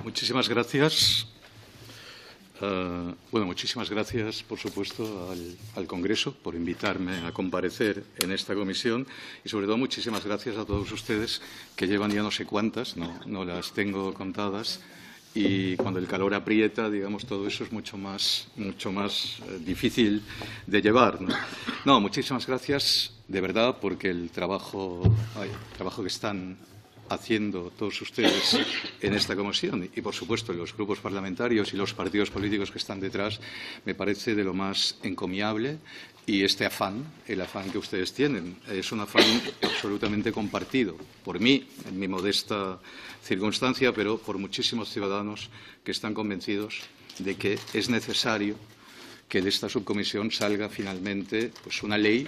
Muchísimas gracias. Muchísimas gracias, por supuesto, al Congreso por invitarme a comparecer en esta comisión y, sobre todo, muchísimas gracias a todos ustedes que llevan ya no sé cuántas, no las tengo contadas, y cuando el calor aprieta, digamos, todo eso es mucho más difícil de llevar, ¿no? Muchísimas gracias, de verdad, porque el trabajo que están haciendo todos ustedes en esta comisión y, por supuesto, en los grupos parlamentarios y los partidos políticos que están detrás, me parece de lo más encomiable. Y este afán, el afán que ustedes tienen, es un afán absolutamente compartido por mí, en mi modesta circunstancia, pero por muchísimos ciudadanos que están convencidos de que es necesario que de esta subcomisión salga finalmente pues, una ley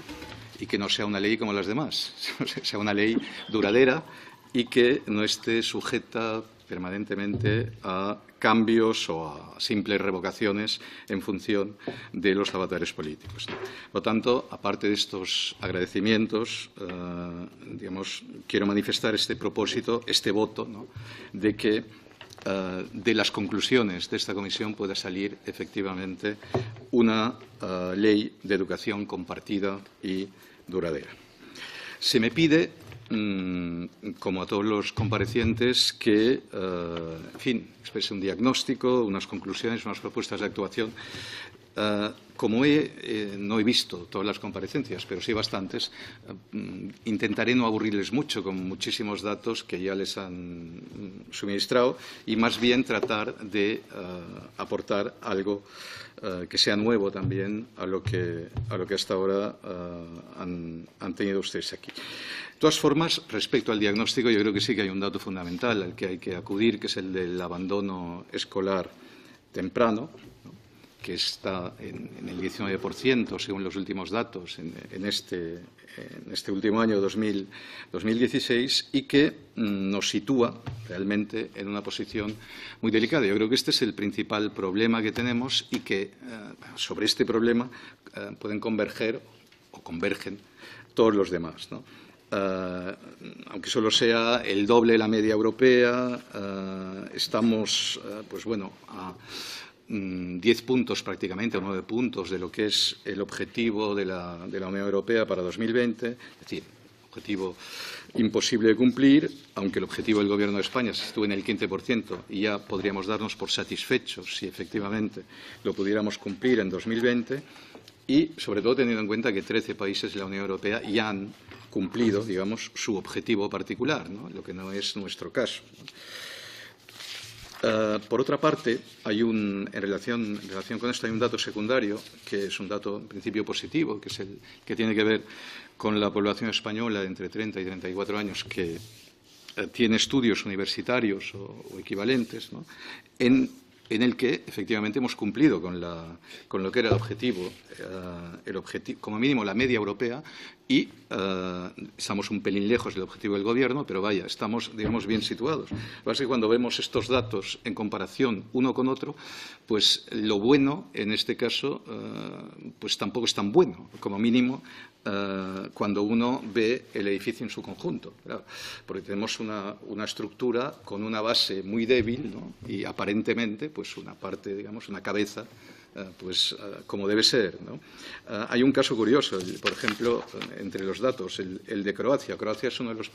y que no sea una ley como las demás, sea una ley duradera y que no esté sujeta permanentemente a cambios o a simples revocaciones en función de los avatares políticos. Por lo tanto, aparte de estos agradecimientos, quiero manifestar este propósito, este voto, ¿no?, de que de las conclusiones de esta comisión pueda salir efectivamente una ley de educación compartida y duradera. Se me pide, como a todos los comparecientes, que, exprese un diagnóstico, unas conclusiones, unas propuestas de actuación. Como no he visto todas las comparecencias, pero sí bastantes, intentaré no aburrirles mucho con muchísimos datos que ya les han suministrado y más bien tratar de aportar algo que sea nuevo también a lo que hasta ahora han tenido ustedes aquí. De todas formas, respecto al diagnóstico, yo creo que sí que hay un dato fundamental al que hay que acudir, que es el del abandono escolar temprano, ¿no?, que está en el 19%, según los últimos datos, en este último año 2016, y que nos sitúa realmente en una posición muy delicada. Yo creo que este es el principal problema que tenemos y que sobre este problema pueden converger o convergen todos los demás, ¿no? Aunque solo sea el doble de la media europea, estamos a 10 puntos prácticamente, o 9 puntos de lo que es el objetivo de la Unión Europea para 2020, es decir, objetivo imposible de cumplir, aunque el objetivo del Gobierno de España se estuvo en el 15% y ya podríamos darnos por satisfechos si efectivamente lo pudiéramos cumplir en 2020 y, sobre todo, teniendo en cuenta que 13 países de la Unión Europea ya han cumplido, digamos, su objetivo particular, ¿no?, lo que no es nuestro caso, ¿no? Por otra parte, en relación con esto hay un dato secundario, que es un dato en principio positivo, que es el que tiene que ver con la población española de entre 30 y 34 años que tiene estudios universitarios o equivalentes, ¿no?, en el que efectivamente hemos cumplido con lo que era el objetivo, como mínimo la media europea, y estamos un pelín lejos del objetivo del Gobierno, pero vaya, estamos, digamos, bien situados. Lo que pasa es que cuando vemos estos datos en comparación uno con otro, pues lo bueno, en este caso, pues tampoco es tan bueno, como mínimo, cuando uno ve el edificio en su conjunto, claro, porque tenemos una estructura con una base muy débil, ¿no?, y aparentemente pues una parte, digamos, una cabeza como debe ser, ¿no? Hay un caso curioso, por ejemplo, entre los datos, el de Croacia. Croacia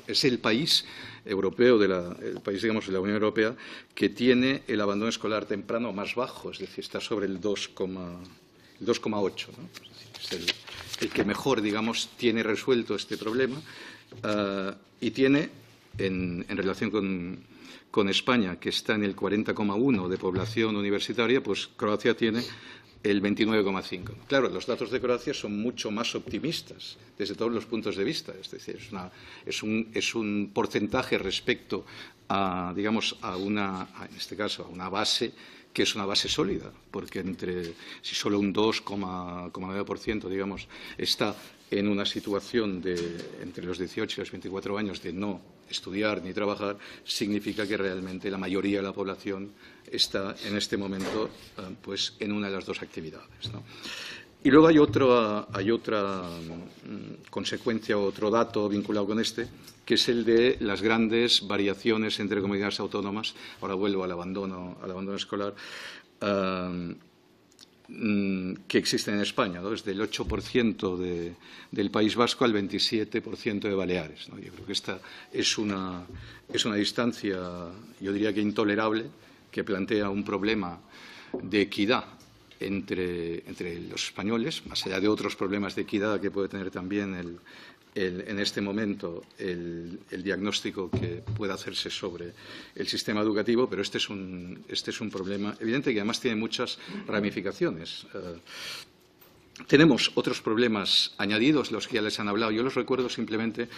es el país europeo, el país, digamos, de la Unión Europea que tiene el abandono escolar temprano más bajo, es decir, está sobre el 2,8, ¿no? Es decir, el que mejor, digamos, tiene resuelto este problema y tiene, en relación con España, que está en el 40,1 de población universitaria, pues Croacia tiene el 29,5. Claro, los datos de Croacia son mucho más optimistas desde todos los puntos de vista. Es decir, es un porcentaje respecto a, digamos, en este caso, a una base que es una base sólida, porque si solo un 2,9%, digamos, está en una situación entre los 18 y los 24 años de no estudiar ni trabajar, significa que realmente la mayoría de la población está en este momento pues en una de las dos actividades, ¿no? Y luego hay otra consecuencia, otro dato vinculado con este, que es el de las grandes variaciones entre comunidades autónomas. Ahora vuelvo al abandono escolar, que existen en España, ¿no? Desde el 8% del País Vasco al 27% de Baleares, ¿no? Yo creo que esta es una distancia, yo diría que intolerable, que plantea un problema de equidad entre los españoles, más allá de otros problemas de equidad que puede tener también en este momento el diagnóstico que pueda hacerse sobre el sistema educativo, pero este es un problema evidente que además tiene muchas ramificaciones. Tenemos otros problemas añadidos, los que ya les han hablado. Yo los recuerdo simplemente,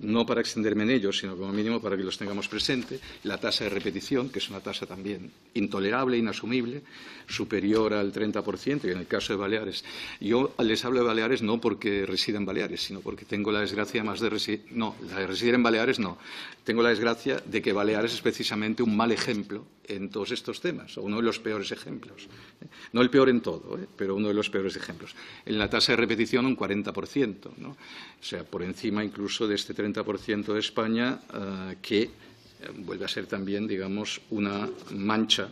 no para extenderme en ellos, sino como mínimo para que los tengamos presente. La tasa de repetición, que es una tasa también intolerable, inasumible, superior al 30%, y en el caso de Baleares. Yo les hablo de Baleares no porque resida en Baleares, sino porque tengo la desgracia más de residir. No, la de residir en Baleares no. Tengo la desgracia de que Baleares es precisamente un mal ejemplo en todos estos temas, o uno de los peores ejemplos. No el peor en todo, pero uno de los peores ejemplos. En la tasa de repetición un 40%, ¿no? O sea, por encima incluso de este 30% de España, que vuelve a ser también, digamos, una mancha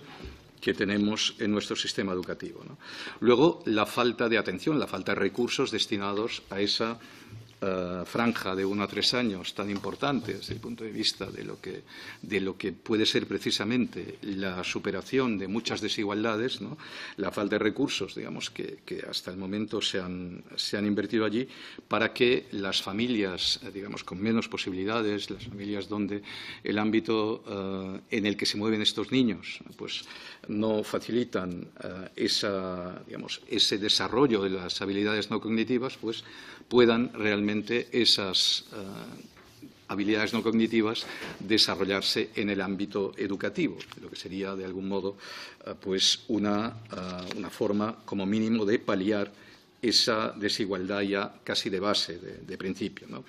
que tenemos en nuestro sistema educativo, ¿no? Luego, la falta de atención, la falta de recursos destinados a esa franja de 1 a 3 años tan importante desde el punto de vista de lo que puede ser precisamente la superación de muchas desigualdades, ¿no? La falta de recursos, digamos, que hasta el momento se han invertido allí para que las familias, digamos, con menos posibilidades, las familias donde el ámbito en el que se mueven estos niños, pues no facilitan ese desarrollo de las habilidades no cognitivas, pues puedan realmente esas habilidades no cognitivas desarrollarse en el ámbito educativo, lo que sería, de algún modo, pues una forma, como mínimo, de paliar esa desigualdad ya casi de base, de principio, ¿no?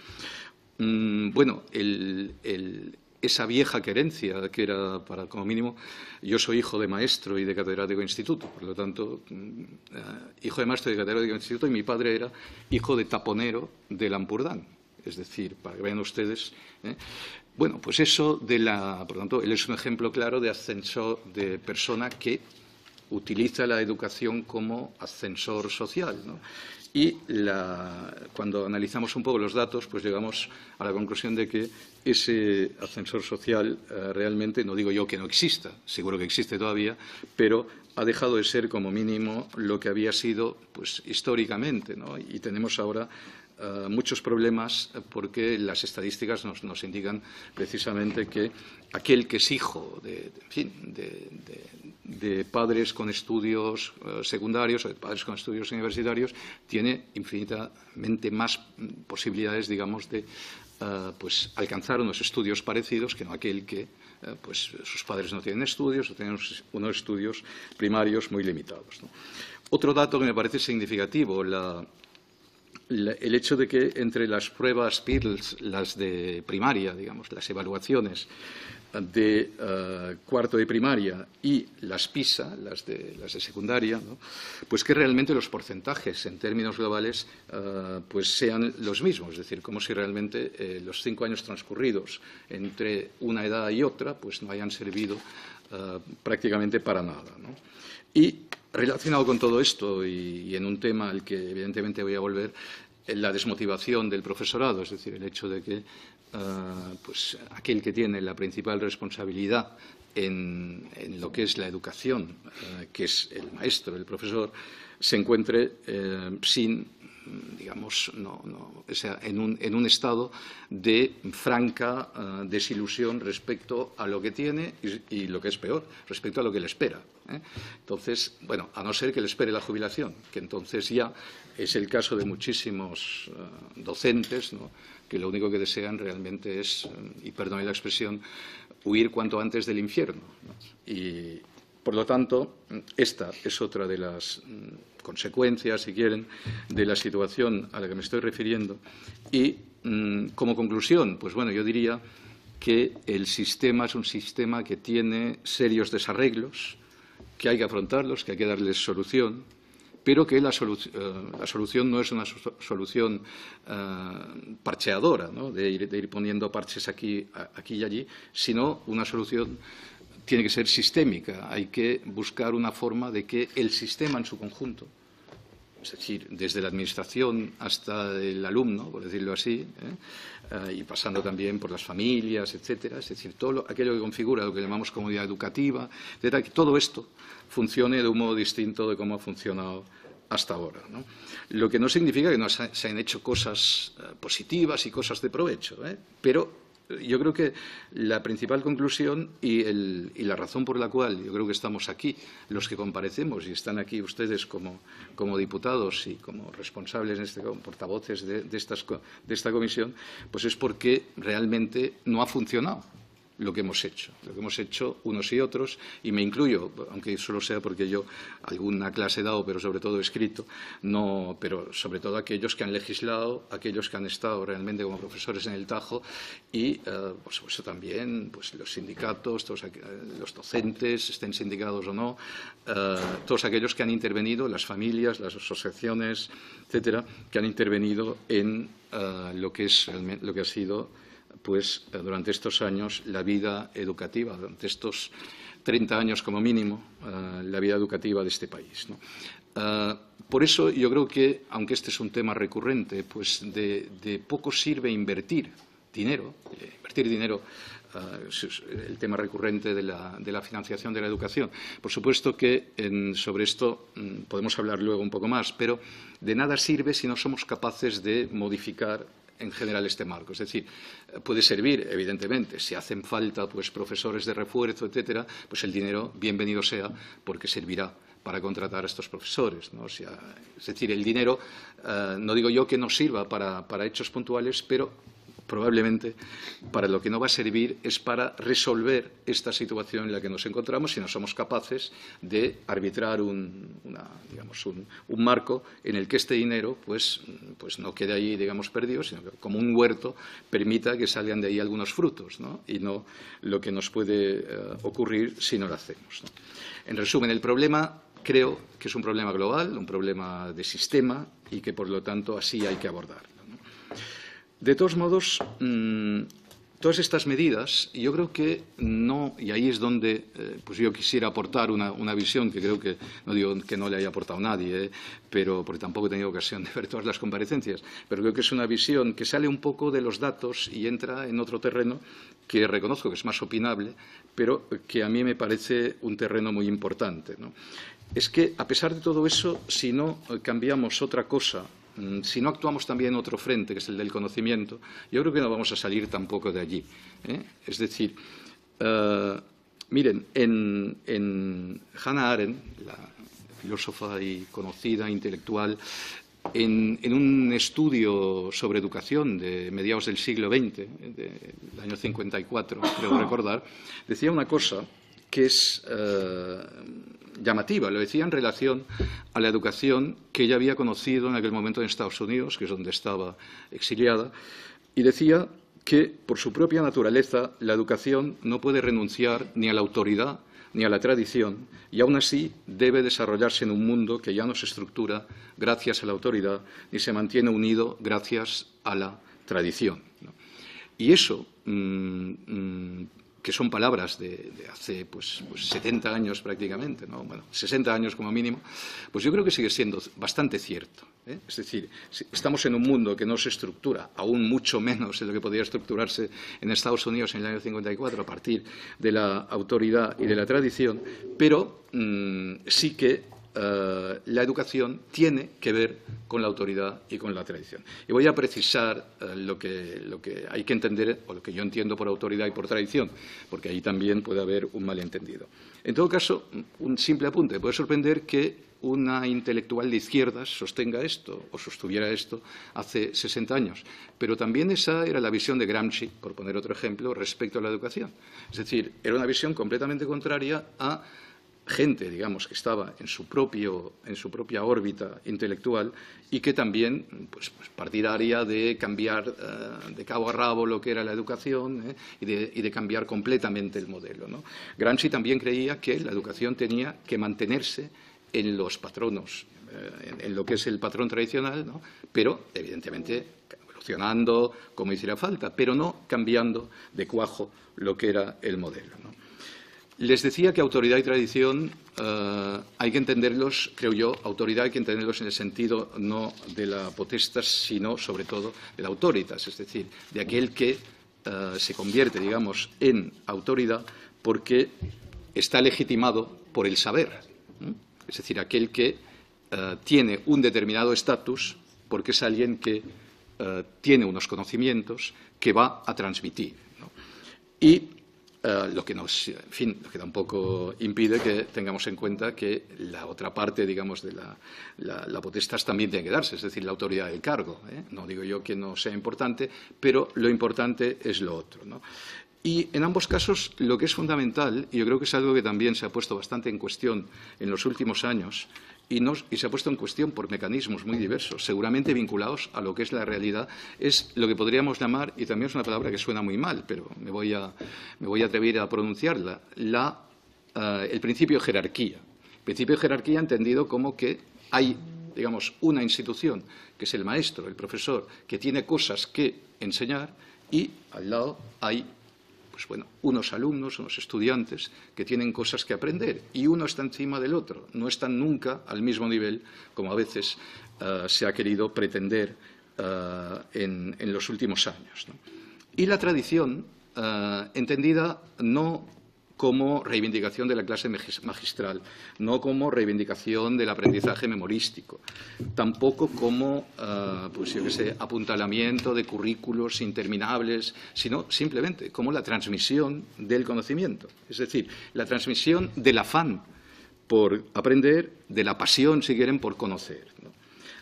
Bueno, esa vieja querencia que era para, como mínimo, yo soy hijo de maestro y de catedrático de instituto, por lo tanto, hijo de maestro y de catedrático de instituto, y mi padre era hijo de taponero del Ampurdán, es decir, para que vean ustedes. Bueno, pues eso por lo tanto, él es un ejemplo claro de ascensor, de persona que utiliza la educación como ascensor social, ¿no? Y cuando analizamos un poco los datos, pues llegamos a la conclusión de que ese ascensor social realmente, no digo yo que no exista, seguro que existe todavía, pero ha dejado de ser como mínimo lo que había sido, pues, históricamente, ¿no? Y tenemos ahora muchos problemas porque las estadísticas nos indican precisamente que aquel que es hijo de padres con estudios secundarios o de padres con estudios universitarios tiene infinitamente más posibilidades, digamos, de pues alcanzar unos estudios parecidos que no aquel que pues sus padres no tienen estudios o tienen unos estudios primarios muy limitados, ¿no? Otro dato que me parece significativo, el hecho de que entre las pruebas PIRLS, las de primaria, digamos, las evaluaciones de cuarto de primaria, y las PISA, las de secundaria, ¿no? Pues que realmente los porcentajes en términos globales pues sean los mismos, es decir, como si realmente los 5 años transcurridos entre una edad y otra pues no hayan servido prácticamente para nada, ¿no? Y relacionado con todo esto, y en un tema al que evidentemente voy a volver, la desmotivación del profesorado, es decir, el hecho de que pues aquel que tiene la principal responsabilidad en lo que es la educación, que es el maestro, el profesor, se encuentre sin, digamos, o sea, en un estado de franca desilusión respecto a lo que tiene y lo que es peor, respecto a lo que le espera, ¿eh? Entonces, bueno, a no ser que le espere la jubilación, que entonces ya es el caso de muchísimos docentes, ¿no?, que lo único que desean realmente es, y perdone la expresión, huir cuanto antes del infierno, ¿no? Y, por lo tanto, esta es otra de las consecuencias, si quieren, de la situación a la que me estoy refiriendo. Y, como conclusión, pues bueno, yo diría que el sistema es un sistema que tiene serios desarreglos, que hay que afrontarlos, que hay que darles solución, pero que la solución no es una solución parcheadora, ¿no? de ir poniendo parches aquí y allí, sino una solución tiene que ser sistémica. Hay que buscar una forma de que el sistema en su conjunto, es decir, desde la administración hasta el alumno, por decirlo así, y pasando también por las familias, etcétera, es decir, todo aquello que configura lo que llamamos comunidad educativa, etcétera, que todo esto funcione de un modo distinto de cómo ha funcionado hasta ahora, ¿no? Lo que no significa que no se hayan hecho cosas positivas y cosas de provecho, pero yo creo que la principal conclusión y la razón por la cual yo creo que estamos aquí, los que comparecemos y están aquí ustedes como diputados y como responsables, portavoces de esta comisión, pues es porque realmente no ha funcionado lo que hemos hecho unos y otros, y me incluyo, aunque solo sea porque yo alguna clase he dado, pero sobre todo he escrito, pero sobre todo aquellos que han legislado, aquellos que han estado realmente como profesores en el Tajo y, por supuesto, también pues, los sindicatos, los docentes, estén sindicados o no, todos aquellos que han intervenido, las familias, las asociaciones, etcétera, que han intervenido en lo que ha sido pues durante estos años la vida educativa, durante estos 30 años como mínimo, la vida educativa de este país, ¿no? Por eso yo creo que, aunque este es un tema recurrente, pues de poco sirve invertir dinero, el tema recurrente de la financiación de la educación. Por supuesto que sobre esto podemos hablar luego un poco más, pero de nada sirve si no somos capaces de modificar en general este marco. Es decir, puede servir, evidentemente, si hacen falta pues, profesores de refuerzo, etcétera, pues el dinero, bienvenido sea, porque servirá para contratar a estos profesores, ¿no? O sea, es decir, el dinero, no digo yo que no sirva para hechos puntuales, pero probablemente para lo que no va a servir es para resolver esta situación en la que nos encontramos si no somos capaces de arbitrar un marco en el que este dinero pues no quede ahí, digamos, perdido, sino que como un huerto permita que salgan de ahí algunos frutos, ¿no? Y no lo que nos puede ocurrir si no lo hacemos, ¿no? En resumen, el problema creo que es un problema global, un problema de sistema y que, por lo tanto, así hay que abordarlo, ¿no? De todos modos, todas estas medidas, yo creo que no, y ahí es donde pues yo quisiera aportar una visión que creo que, no digo que no le haya aportado nadie, pero porque tampoco he tenido ocasión de ver todas las comparecencias, pero creo que es una visión que sale un poco de los datos y entra en otro terreno que reconozco que es más opinable, pero que a mí me parece un terreno muy importante, ¿no? Es que, a pesar de todo eso, si no cambiamos otra cosa, si no actuamos también en otro frente, que es el del conocimiento, yo creo que no vamos a salir tampoco de allí, Es decir, miren, en Hannah Arendt, la filósofa y conocida intelectual, en un estudio sobre educación de mediados del siglo XX, del año 54, creo recordar, decía una cosa que es llamativa, lo decía en relación a la educación que ella había conocido en aquel momento en Estados Unidos, que es donde estaba exiliada, y decía que, por su propia naturaleza, la educación no puede renunciar ni a la autoridad ni a la tradición, y aún así debe desarrollarse en un mundo que ya no se estructura gracias a la autoridad ni se mantiene unido gracias a la tradición, ¿no? Y eso, que son palabras de hace pues 70 años prácticamente, ¿no? Bueno, 60 años como mínimo, pues yo creo que sigue siendo bastante cierto, Es decir, estamos en un mundo que no se estructura, aún mucho menos de lo que podría estructurarse en Estados Unidos en el año 54 a partir de la autoridad y de la tradición, pero sí que la educación tiene que ver con la autoridad y con la tradición. Y voy a precisar lo que hay que entender, o lo que yo entiendo por autoridad y por tradición, porque ahí también puede haber un malentendido. En todo caso, un simple apunte. Puede sorprender que una intelectual de izquierdas sostenga esto o sostuviera esto hace 60 años, pero también esa era la visión de Gramsci, por poner otro ejemplo, respecto a la educación. Es decir, era una visión completamente contraria a gente, digamos, que estaba en su propia órbita intelectual y que también pues partidaria de cambiar de cabo a rabo lo que era la educación y de cambiar completamente el modelo, ¿no? Gramsci también creía que la educación tenía que mantenerse en los patronos en lo que es el patrón tradicional, ¿no? Pero, evidentemente, evolucionando como hiciera falta, pero no cambiando de cuajo lo que era el modelo, ¿no? Les decía que autoridad y tradición hay que entenderlos, creo yo, autoridad hay que entenderlos en el sentido no de la potestas, sino, sobre todo, de la autoritas, es decir, de aquel que se convierte, digamos, en autoridad porque está legitimado por el saber, ¿eh? Es decir, aquel que tiene un determinado estatus porque es alguien que tiene unos conocimientos que va a transmitir, ¿no? Y lo que nos, en fin, lo que tampoco impide que tengamos en cuenta que la otra parte, digamos, de la potestas también tiene que darse, es decir, la autoridad del cargo, ¿eh? No digo yo que no sea importante, pero lo importante es lo otro, ¿no? Y en ambos casos lo que es fundamental, y yo creo que es algo que también se ha puesto bastante en cuestión en los últimos años, y se ha puesto en cuestión por mecanismos muy diversos, seguramente vinculados a lo que es la realidad, es lo que podríamos llamar, y también es una palabra que suena muy mal, pero me voy a atrever a pronunciarla, el principio de jerarquía. El principio de jerarquía entendido como que hay, digamos, una institución, que es el maestro, el profesor, que tiene cosas que enseñar y al lado hay pues bueno, unos alumnos, unos estudiantes que tienen cosas que aprender y uno está encima del otro. No están nunca al mismo nivel como a veces se ha querido pretender en los últimos años, ¿no? Y la tradición, entendida no como reivindicación de la clase magistral, no como reivindicación del aprendizaje memorístico, tampoco como, pues yo qué sé, apuntalamiento de currículos interminables, sino simplemente como la transmisión del conocimiento, es decir, la transmisión del afán por aprender, de la pasión, si quieren, por conocer, ¿no?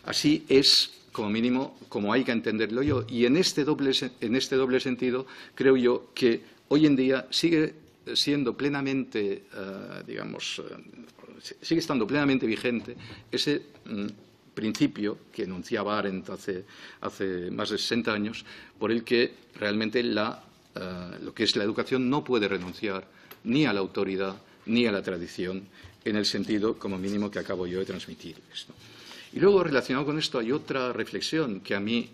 Así es, como mínimo, como hay que entenderlo yo. Y en este doble sentido, creo yo que hoy en día sigue siendo plenamente, sigue estando plenamente vigente ese principio que enunciaba Arendt hace más de 60 años, por el que realmente lo que es la educación no puede renunciar ni a la autoridad ni a la tradición en el sentido, como mínimo, que acabo yo de transmitirles, ¿no? Y luego, relacionado con esto, hay otra reflexión que a mí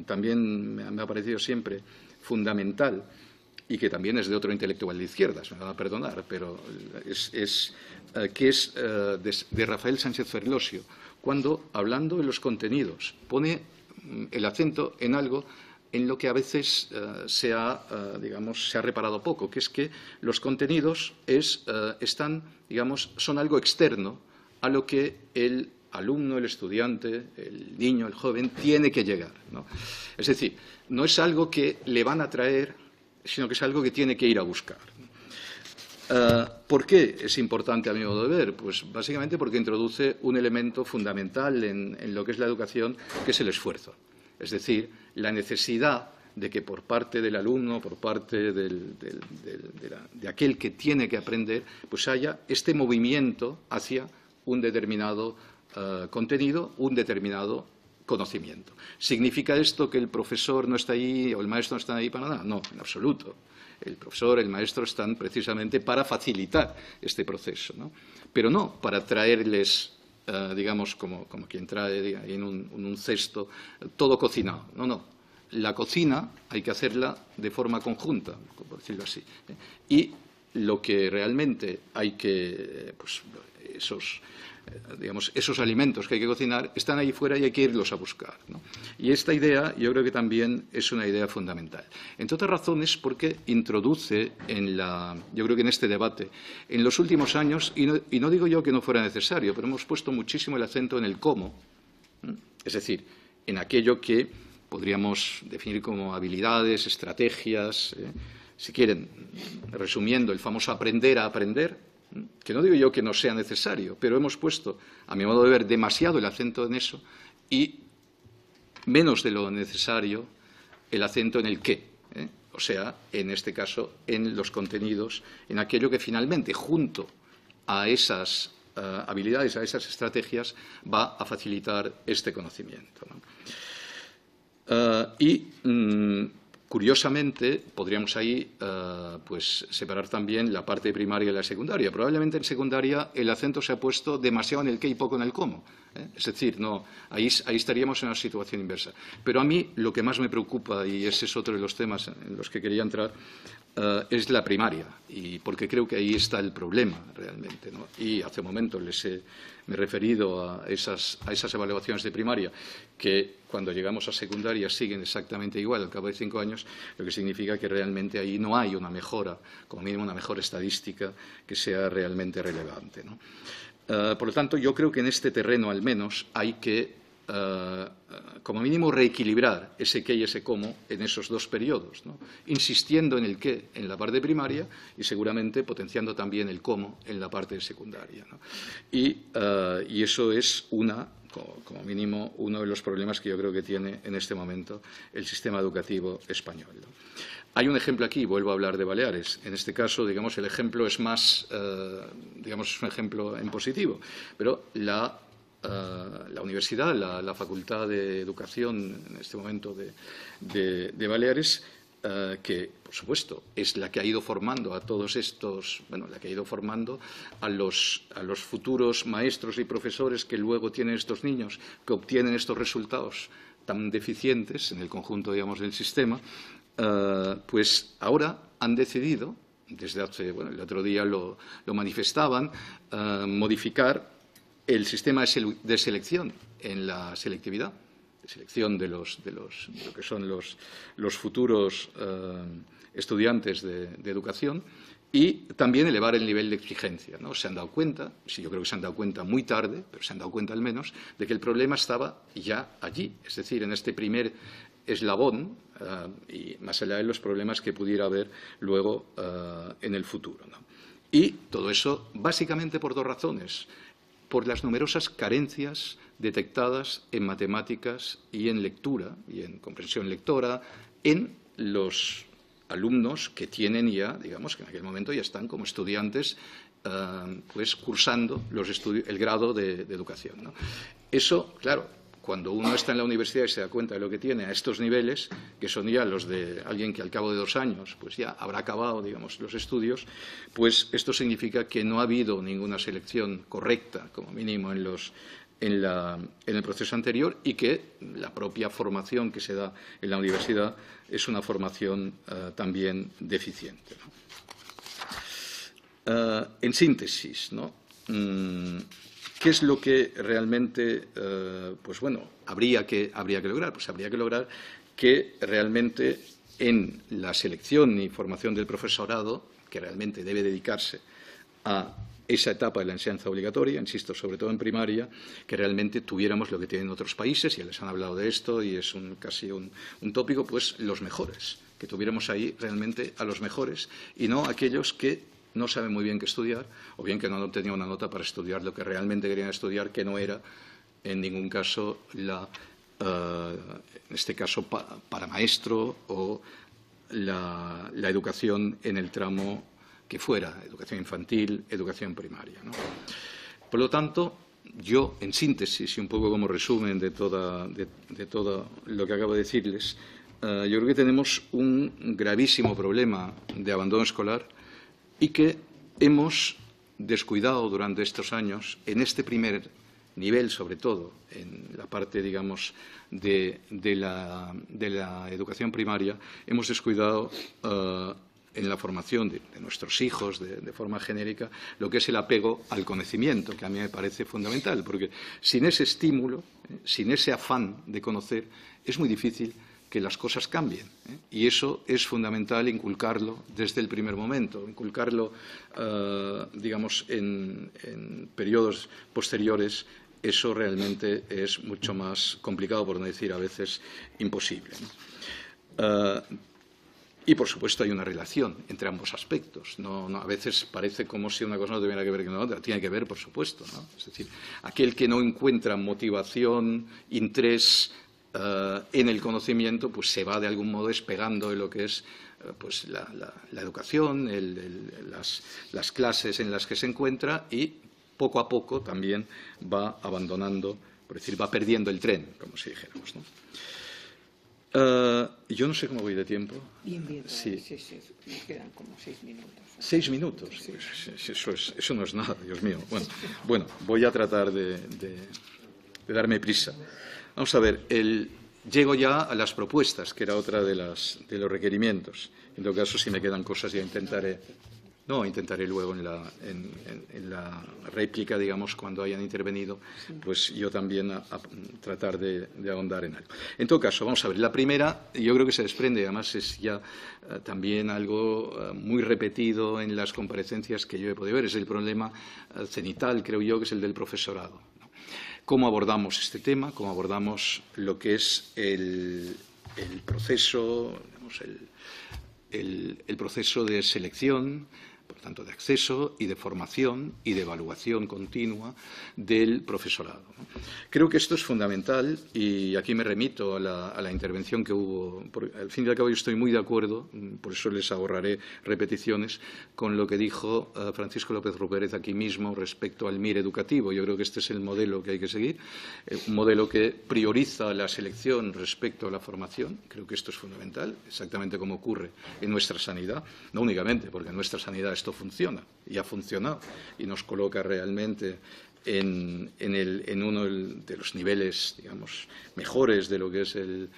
también me ha parecido siempre fundamental y que también es de otro intelectual de izquierdas, me van a perdonar, pero es de Rafael Sánchez Ferlosio, cuando, hablando de los contenidos, pone el acento en algo en lo que a veces se ha reparado poco, que es que los contenidos son algo externo a lo que el alumno, el estudiante, el niño, el joven tiene que llegar, ¿no? Es decir, no es algo que le van a traer, sino que es algo que tiene que ir a buscar. ¿Por qué es importante a mi modo de ver? Pues básicamente porque introduce un elemento fundamental en lo que es la educación, que es el esfuerzo. Es decir, la necesidad de que por parte del alumno, por parte de aquel que tiene que aprender, pues haya este movimiento hacia un determinado contenido, un determinado conocimiento. ¿Significa esto que el profesor no está ahí o el maestro no está ahí para nada? No, en absoluto. El profesor, el maestro están precisamente para facilitar este proceso, ¿no? Pero no para traerles, digamos, como quien trae en un cesto todo cocinado. No, no. La cocina hay que hacerla de forma conjunta, por decirlo así, ¿eh? Y lo que realmente hay que, pues, esos alimentos que hay que cocinar están ahí fuera y hay que irlos a buscar, ¿no? Y esta idea yo creo que también es una idea fundamental. Entre otras razones porque introduce yo creo que en este debate, en los últimos años, y no digo yo que no fuera necesario, pero hemos puesto muchísimo el acento en el cómo, ¿eh? Es decir, en aquello que podríamos definir como habilidades, estrategias, si quieren, resumiendo, el famoso aprender a aprender, que no digo yo que no sea necesario, pero hemos puesto, a mi modo de ver, demasiado el acento en eso y menos de lo necesario el acento en el qué, ¿eh? O sea, en este caso, en los contenidos, en aquello que finalmente, junto a esas habilidades, a esas estrategias, va a facilitar este conocimiento, ¿no? Curiosamente, podríamos ahí pues separar también la parte primaria y la secundaria. Probablemente en secundaria el acento se ha puesto demasiado en el qué y poco en el cómo. Es decir, no, ahí estaríamos en una situación inversa. Pero a mí lo que más me preocupa, y ese es otro de los temas en los que quería entrar, es la primaria, y porque creo que ahí está el problema realmente, ¿no? Y hace un momento me he referido a esas evaluaciones de primaria que cuando llegamos a secundaria siguen exactamente igual al cabo de 5 años, lo que significa que realmente ahí no hay una mejora, como mínimo una mejor estadística que sea realmente relevante, ¿no? Por lo tanto, yo creo que en este terreno al menos hay que como mínimo reequilibrar ese qué y ese cómo en esos dos periodos, ¿no? Insistiendo en el qué en la parte primaria y seguramente potenciando también el cómo en la parte secundaria, ¿no? Y eso es como mínimo uno de los problemas que yo creo que tiene en este momento el sistema educativo español, ¿no? Hay un ejemplo aquí, vuelvo a hablar de Baleares. En este caso, digamos, el ejemplo es más, digamos, es un ejemplo en positivo, pero la universidad, la Facultad de Educación en este momento de Baleares, que, por supuesto, es la que ha ido formando a todos estos, bueno, la que ha ido formando a los futuros maestros y profesores que luego tienen estos niños, que obtienen estos resultados tan deficientes en el conjunto, digamos, del sistema, pues ahora han decidido, desde hace, bueno, el otro día lo manifestaban, modificar el sistema de selección en la selectividad, de selección de lo que son los futuros estudiantes de educación, y también elevar el nivel de exigencia, ¿no? Se han dado cuenta, sí, yo creo que se han dado cuenta muy tarde, pero se han dado cuenta al menos, de que el problema estaba ya allí, es decir, en este primer eslabón, y más allá de los problemas que pudiera haber luego en el futuro, ¿no? Y todo eso básicamente por dos razones: por las numerosas carencias detectadas en matemáticas y en lectura, y en comprensión lectora, en los alumnos que tienen ya, digamos, que en aquel momento ya están como estudiantes, pues cursando el grado de educación, ¿no? Eso, claro, cuando uno está en la universidad y se da cuenta de lo que tiene a estos niveles, que son ya los de alguien que al cabo de 2 años pues ya habrá acabado, digamos, los estudios, pues esto significa que no ha habido ninguna selección correcta, como mínimo en el proceso anterior, y que la propia formación que se da en la universidad es una formación también deficiente, ¿no? En síntesis, ¿no? ¿Qué es lo que realmente, pues bueno, habría que lograr? Pues habría que lograr que realmente en la selección y formación del profesorado, que realmente debe dedicarse a esa etapa de la enseñanza obligatoria, insisto, sobre todo en primaria, que realmente tuviéramos lo que tienen otros países, ya les han hablado de esto y es casi un tópico, pues los mejores, que tuviéramos ahí realmente a los mejores y no aquellos que no saben muy bien qué estudiar, o bien que no han obtenido una nota para estudiar lo que realmente querían estudiar, que no era en ningún caso en este caso para maestro o la educación en el tramo que fuera, educación infantil, educación primaria, ¿no? Por lo tanto, yo, en síntesis y un poco como resumen de todo lo que acabo de decirles, yo creo que tenemos un gravísimo problema de abandono escolar y que hemos descuidado durante estos años, en este primer nivel, sobre todo, en la parte, digamos, de la educación primaria, hemos descuidado en la formación de nuestros hijos, de forma genérica, lo que es el apego al conocimiento, que a mí me parece fundamental, porque sin ese estímulo, sin ese afán de conocer, es muy difícil que las cosas cambien, ¿eh? Y eso es fundamental inculcarlo desde el primer momento, inculcarlo, digamos, en periodos posteriores. Eso realmente es mucho más complicado, por no decir a veces imposible, ¿no? Y, por supuesto, hay una relación entre ambos aspectos. No, a veces parece como si una cosa no tuviera que ver con la otra. Tiene que ver, por supuesto, ¿no? Es decir, aquel que no encuentra motivación, interés en el conocimiento, pues se va de algún modo despegando de lo que es pues la educación, las clases en las que se encuentra, y poco a poco también va abandonando, por decir, va perdiendo el tren, como si dijéramos, ¿no? Yo no sé cómo voy de tiempo. Bien, bien. Sí. Sí, me quedan como 6 minutos. 6 minutos. Sí. Pues eso no es nada, Dios mío. Bueno, voy a tratar de darme prisa. Vamos a ver, llego ya a las propuestas, que era otra de los requerimientos. En todo caso, si me quedan cosas ya intentaré luego en la réplica, digamos, cuando hayan intervenido, pues yo también a tratar de ahondar en algo. En todo caso, vamos a ver, la primera, yo creo que se desprende, además es ya también algo muy repetido en las comparecencias que yo he podido ver, es el problema cenital, creo yo, que es el del profesorado. ¿Cómo abordamos este tema? ¿Cómo abordamos lo que es el proceso, digamos, el proceso de selección, por tanto, de acceso y de formación y de evaluación continua del profesorado, ¿no? Creo que esto es fundamental y aquí me remito a la intervención que hubo. Al fin y al cabo, yo estoy muy de acuerdo, por eso les ahorraré repeticiones, con lo que dijo Francisco López Rupérez aquí mismo respecto al MIR educativo. Yo creo que este es el modelo que hay que seguir, un modelo que prioriza la selección respecto a la formación. Creo que esto es fundamental, exactamente como ocurre en nuestra sanidad, no únicamente porque en nuestra sanidad esto funciona y ha funcionado y nos coloca realmente en uno de los niveles, digamos, mejores de lo que es en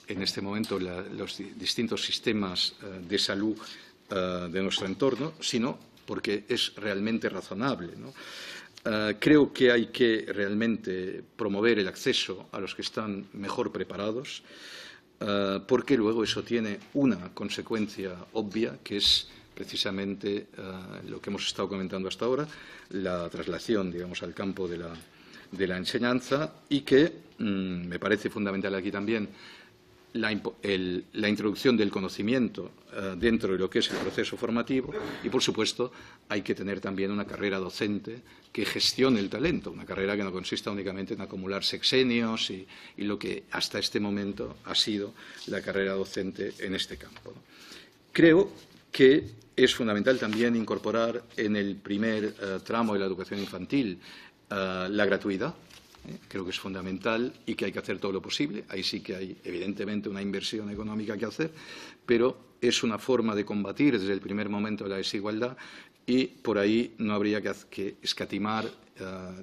este momento los distintos sistemas de salud de nuestro entorno, sino porque es realmente razonable, ¿no? Creo que hay que realmente promover el acceso a los que están mejor preparados, porque luego eso tiene una consecuencia obvia, que es precisamente lo que hemos estado comentando hasta ahora, la traslación, digamos, al campo de la enseñanza, y que me parece fundamental aquí también la introducción del conocimiento dentro de lo que es el proceso formativo y, por supuesto, hay que tener también una carrera docente que gestione el talento, una carrera que no consista únicamente en acumular sexenios y lo que hasta este momento ha sido la carrera docente en este campo, ¿no? Creo que es fundamental también incorporar en el primer tramo de la educación infantil la gratuidad. Creo que es fundamental y que hay que hacer todo lo posible. Ahí sí que hay, evidentemente, una inversión económica que hacer, pero es una forma de combatir desde el primer momento la desigualdad y por ahí no habría que escatimar,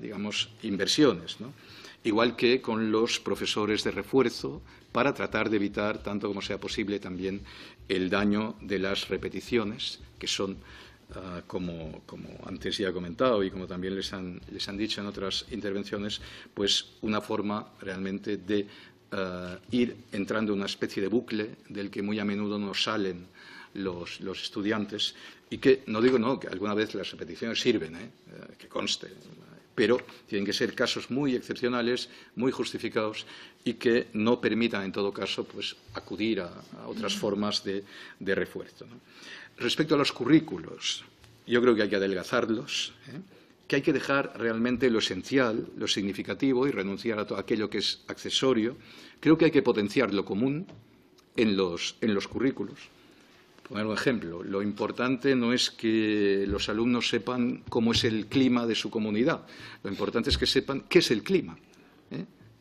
digamos, inversiones, ¿no? Igual que con los profesores de refuerzo, para tratar de evitar, tanto como sea posible, también el daño de las repeticiones, que son, como antes ya he comentado y como también les han dicho en otras intervenciones, pues una forma realmente de ir entrando en una especie de bucle del que muy a menudo nos salen los estudiantes y que, no digo no, que alguna vez las repeticiones sirven, que conste, pero tienen que ser casos muy excepcionales, muy justificados y que no permitan, en todo caso, pues, acudir a otras formas de refuerzo, ¿no? Respecto a los currículos, yo creo que hay que adelgazarlos, que hay que dejar realmente lo esencial, lo significativo y renunciar a todo aquello que es accesorio. Creo que hay que potenciar lo común en los currículos. Poner un ejemplo, lo importante no es que los alumnos sepan cómo es el clima de su comunidad, lo importante es que sepan qué es el clima,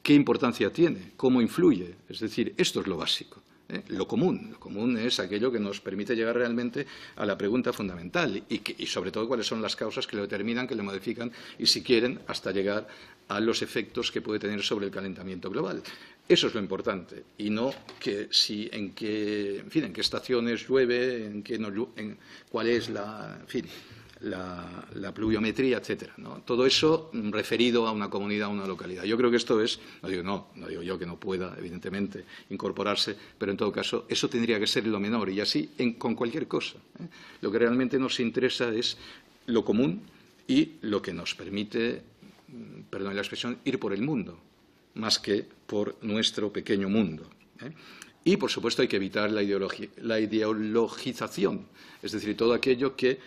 qué importancia tiene, cómo influye, es decir, esto es lo básico. Lo común es aquello que nos permite llegar realmente a la pregunta fundamental y sobre todo cuáles son las causas que lo determinan, que lo modifican y, si quieren, hasta llegar a los efectos que puede tener sobre el calentamiento global. Eso es lo importante y no que en qué estaciones llueve, cuál es la pluviometría, etcétera, ¿no? Todo eso referido a una comunidad, a una localidad. Yo creo que esto es, no digo yo que no pueda, evidentemente, incorporarse, pero en todo caso eso tendría que ser lo menor y así con cualquier cosa, Lo que realmente nos interesa es lo común y lo que nos permite, perdón la expresión, ir por el mundo, más que por nuestro pequeño mundo, Y, por supuesto, hay que evitar la ideologización, es decir, todo aquello que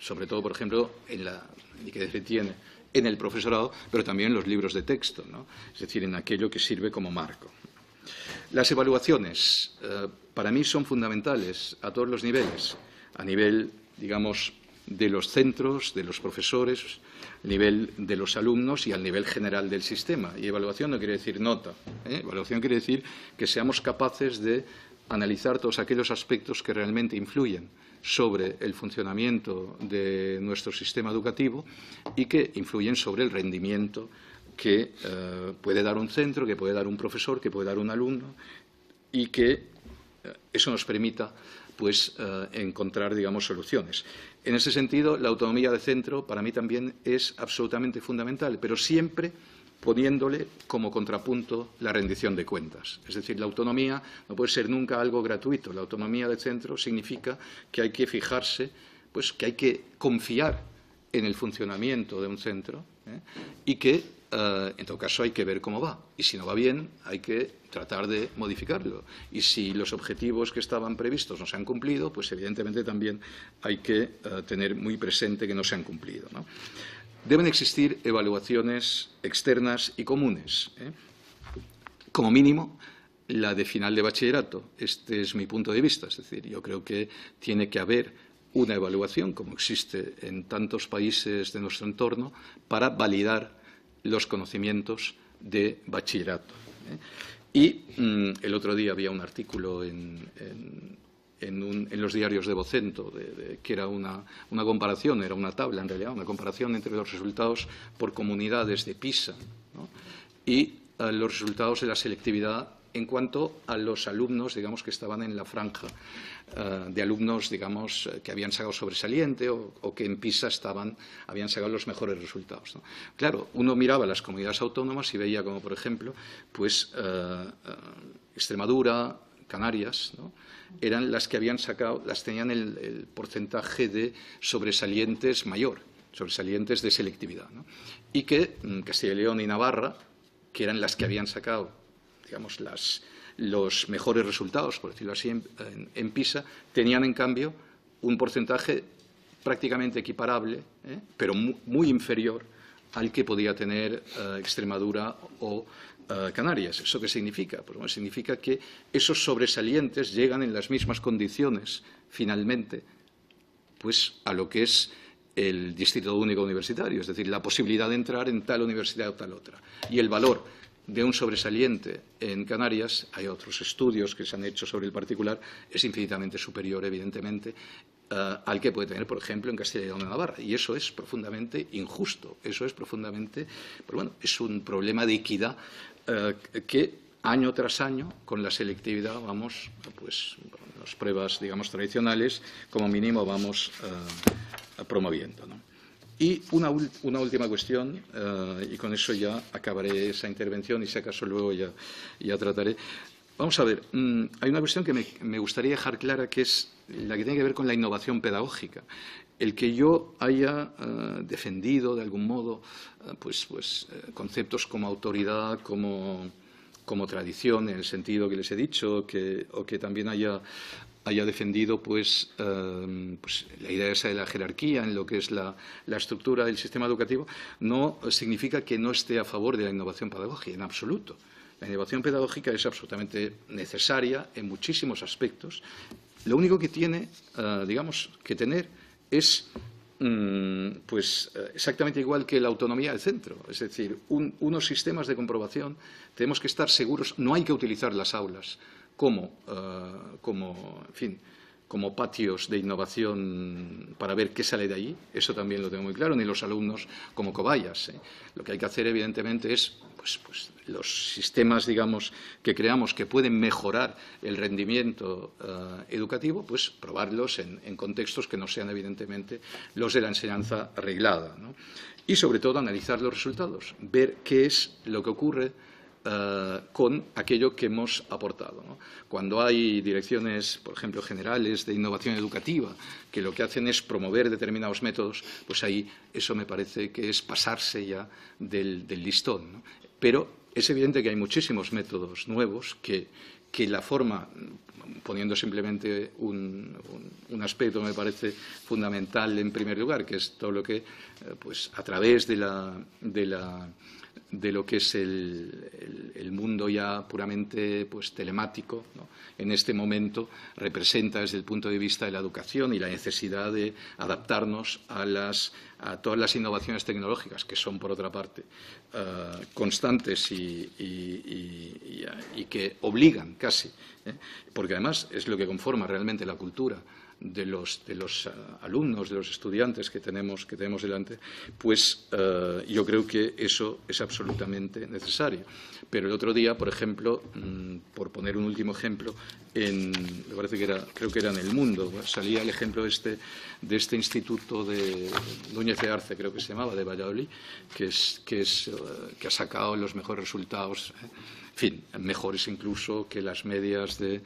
sobre todo, por ejemplo, que se tiene en el profesorado, pero también en los libros de texto, ¿no? Es decir, en aquello que sirve como marco. Las evaluaciones, para mí, son fundamentales a todos los niveles, a nivel, digamos, de los centros, de los profesores, nivel de los alumnos y al nivel general del sistema. Y evaluación no quiere decir nota, ¿eh? Evaluación quiere decir que seamos capaces de analizar todos aquellos aspectos que realmente influyen sobre el funcionamiento de nuestro sistema educativo y que influyen sobre el rendimiento que puede dar un centro, que puede dar un profesor, que puede dar un alumno y que eso nos permita pues, encontrar, digamos, soluciones. En ese sentido, la autonomía de centro para mí también es absolutamente fundamental, pero siempre poniéndole como contrapunto la rendición de cuentas. Es decir, la autonomía no puede ser nunca algo gratuito. La autonomía de centro significa que hay que fijarse, pues que hay que confiar en el funcionamiento de un centro, y que, en todo caso, hay que ver cómo va. Y si no va bien, hay que tratar de modificarlo. Y si los objetivos que estaban previstos no se han cumplido, pues evidentemente también hay que tener muy presente que no se han cumplido, ¿no? Deben existir evaluaciones externas y comunes, ¿eh? Como mínimo, la de final de bachillerato. Este es mi punto de vista. Es decir, yo creo que tiene que haber una evaluación, como existe en tantos países de nuestro entorno, para validar los conocimientos de bachillerato, ¿eh? Y el otro día había un artículo en los diarios de Vocento, que era una comparación, era una tabla en realidad, una comparación entre los resultados por comunidades de PISA, ¿no? Y los resultados de la selectividad en cuanto a los alumnos, digamos, que estaban en la franja de alumnos, digamos, que habían sacado sobresaliente o que en PISA habían sacado los mejores resultados, ¿no? Claro, uno miraba las comunidades autónomas y veía como, por ejemplo, pues Extremadura, Canarias, ¿no? Eran las que habían sacado, las tenían el porcentaje de sobresalientes mayor, sobresalientes de selectividad, ¿no? Y que Castilla y León y Navarra, que eran las que habían sacado, digamos, los mejores resultados, por decirlo así, en PISA, tenían, en cambio, un porcentaje prácticamente equiparable, pero muy inferior al que podía tener Extremadura o Canarias. ¿Eso qué significa? Pues bueno, significa que esos sobresalientes llegan en las mismas condiciones, finalmente, pues a lo que es el Distrito Único Universitario, es decir, la posibilidad de entrar en tal universidad o tal otra. Y el valor de un sobresaliente en Canarias, hay otros estudios que se han hecho sobre el particular, es infinitamente superior, evidentemente, al que puede tener, por ejemplo, en Castilla y León y Navarra. Y eso es profundamente injusto. Eso es profundamente, pero bueno, es un problema de equidad que año tras año, con la selectividad, vamos, pues, las pruebas, digamos, tradicionales, como mínimo vamos promoviendo, ¿no? Y una última cuestión, y con eso ya acabaré esa intervención y si acaso luego ya trataré. Vamos a ver, hay una cuestión que me gustaría dejar clara, que es la que tiene que ver con la innovación pedagógica. El que yo haya defendido, de algún modo, conceptos como autoridad, como tradición, en el sentido que les he dicho, o que también haya defendido la idea esa de la jerarquía en lo que es la estructura del sistema educativo, no significa que no esté a favor de la innovación pedagógica, en absoluto. La innovación pedagógica es absolutamente necesaria en muchísimos aspectos. Lo único que tiene, digamos, que tener es exactamente igual que la autonomía del centro. Es decir, unos sistemas de comprobación, tenemos que estar seguros, no hay que utilizar las aulas como patios de innovación para ver qué sale de allí. Eso también lo tengo muy claro, ni los alumnos como cobayas, ¿eh? Lo que hay que hacer, evidentemente, es los sistemas, digamos, que creamos que pueden mejorar el rendimiento educativo, pues probarlos en contextos que no sean, evidentemente, los de la enseñanza reglada, ¿no? Y, sobre todo, analizar los resultados, ver qué es lo que ocurre con aquello que hemos aportado, ¿no? Cuando hay direcciones, por ejemplo, generales de innovación educativa, que lo que hacen es promover determinados métodos, pues ahí eso me parece que es pasarse ya del listón, ¿no? Pero es evidente que hay muchísimos métodos nuevos que la forma, poniendo simplemente un aspecto que me parece fundamental en primer lugar, que es todo lo que, a través de lo que es el mundo ya puramente telemático, ¿no? En este momento representa desde el punto de vista de la educación y la necesidad de adaptarnos a las a todas las innovaciones tecnológicas, que son, por otra parte, constantes y que obligan casi, porque además es lo que conforma realmente la cultura de los alumnos, de los estudiantes que tenemos delante, pues yo creo que eso es absolutamente necesario. Pero el otro día, por ejemplo, por poner un último ejemplo, me parece que creo que era en El Mundo, salía el ejemplo de este instituto de Núñez de Arce, creo que se llamaba, de Valladolid, que ha sacado los mejores resultados, en fin, mejores incluso que las medias de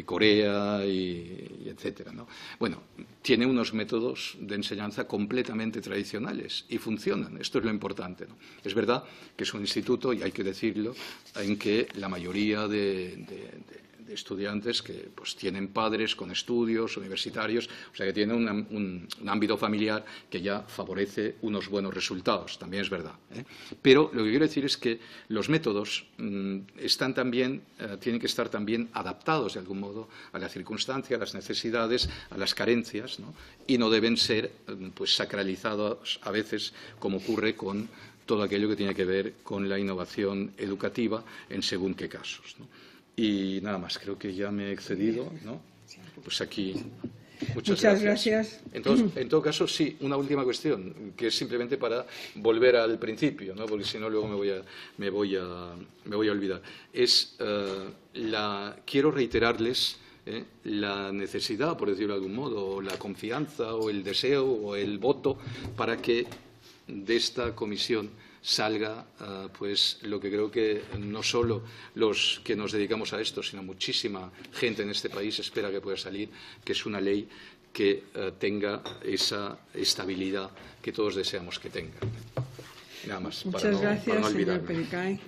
Corea y etcétera, ¿no? Bueno, tiene unos métodos de enseñanza completamente tradicionales y funcionan. Esto es lo importante, ¿no? Es verdad que es un instituto, y hay que decirlo, en que la mayoría de estudiantes que pues tienen padres con estudios universitarios, o sea que tienen un ámbito familiar que ya favorece unos buenos resultados, también es verdad, ¿eh? Pero lo que quiero decir es que los métodos tienen que estar también adaptados de algún modo a la circunstancia, a las necesidades, a las carencias, ¿no? Y no deben ser pues sacralizados a veces, como ocurre con todo aquello que tiene que ver con la innovación educativa en según qué casos, ¿no? Y nada más, creo que ya me he excedido, ¿no? Pues aquí. Muchas gracias. En todo caso, sí, una última cuestión, que es simplemente para volver al principio, ¿no? Porque si no luego me voy a olvidar. Quiero reiterarles la necesidad, por decirlo de algún modo, o la confianza, o el deseo, o el voto, para que de esta comisión salga pues lo que creo que no solo los que nos dedicamos a esto, sino muchísima gente en este país espera que pueda salir, que es una ley que tenga esa estabilidad que todos deseamos que tenga. Nada más, para no olvidar. Muchas gracias, señor Pericay.